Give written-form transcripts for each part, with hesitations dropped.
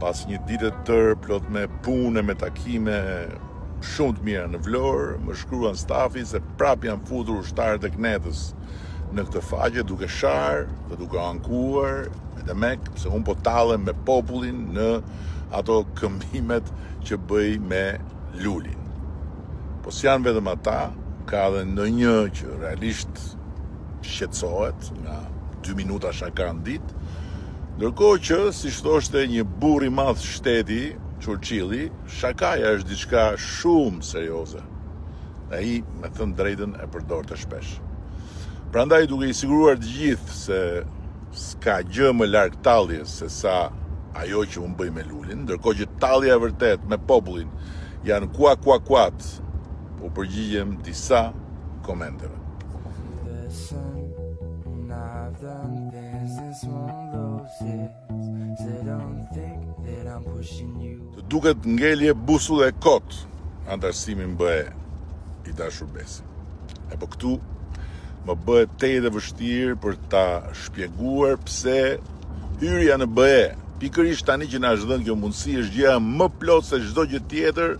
pas një ditë të tërë plot me punë, me takime shumë të mira në Vlorë, më shkruan stafi se prap janë futur ushtarët e Knetës në këtë faqe duke sharë dhe duke ankuar edhe mek, se unë po tallem me popullin në ato këmbimet që bëj me Lulin. Po s'janë vetëm ata, ka edhe ndonjë që realisht shqetësohet nga 2 minuta shaka në ditë, ndërkohë që, si thoshte një burr i madh shteti, Churchilli, shakaja është diçka shumë serioze. Dhe ai, me thënë drejtën, e përdorte shpesh. Prandaj duke i siguruar të gjithë se s'ka gjë më larg talljes se sa ajo që unë bëj me Lulin, ndërkohë që tallja e vërtet me popullin janë kuat, u përgjigjem disa komenteve. Të duket ngelje busull e kot antarësimin BE i dashur Besi. E po këtu më bëhet tejet e vështirë për ta shpjeguar pse hyrja në BE, pikërisht tani që na është dhënë kjo mundësi, është gjëja më plot se çdo gjë tjetër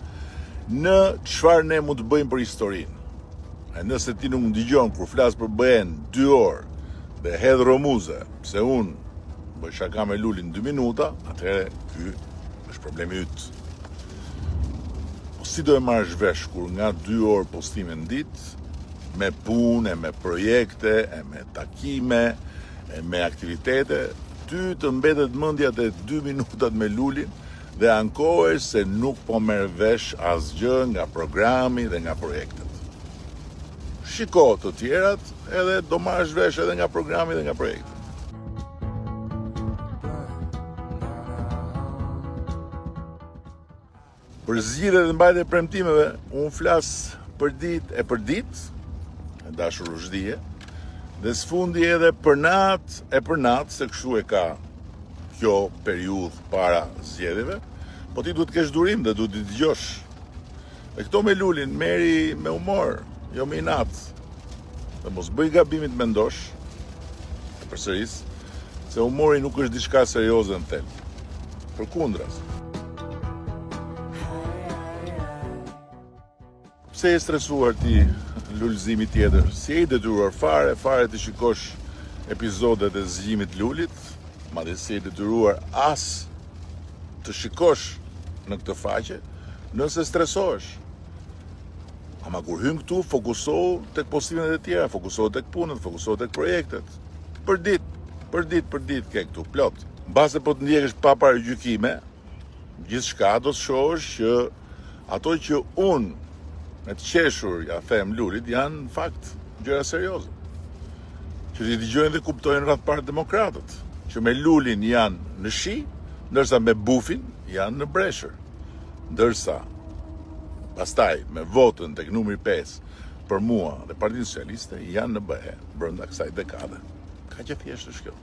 në çfarë ne mund të bëjmë për historinë. E nëse ti nuk më dëgjon kur flas për BE-n 2 orë dhe hedh romuze, pse unë bëj shaka me Lulin 2 minuta, atëherë ky është problemi yt. Po si do e marrësh vesh kur nga 2 orë postime në ditë, me punë, me projekte, me takime, me aktivitete, ty të mbetet mendja te 2 minutat me Lulin dhe ankohesh se nuk po merr vesh asgjë nga programi dhe nga projektet. Shiko të tjerat edhe do marrësh vesh edhe nga programi dhe nga projektet. Për zgjidhjet dhe mbajtjen e premtimeve, unë flas për ditë, e dashur Rushdie, dhe sfundi edhe për natë, se kështu e ka kjo periudhë para zgjedhjeve, po ti duhet të kesh durim dhe duhet të dëgjosh. Dhe këto me Lulin merri me humor, jo me inat. Dhe mos bëj gabimin të mendosh, e përsëris, se humori nuk është diçka serioze në tel. Përkundras. Pse je stresuar ti lulëzimi tjetër? Si je i detyruar fare të shikosh epizodet e zgjimit Lulit, madje si je i detyruar as të shikosh në këtë faqe, nëse stresohesh. Ama kur hyn këtu, fokusohu tek postimet e tjera, fokusohu tek punët, fokusohu tek projektet. Për ditë ke këtu plot. Mbase po të ndjekësh pa paragjykime, gjithçka do të shohësh që ato që unë me të qeshur ja them Lulit janë në fakt gjëra serioze. Që ti dëgjojnë dhe kuptojnë rreth parë demokratët, që me Lulin janë në shi, ndërsa me Bufin janë në breshër. Ndërsa pastaj me votën tek numri 5 për mua dhe Partinë Socialiste janë në BE brenda kësaj dekade. Ka që thjesht është kjo.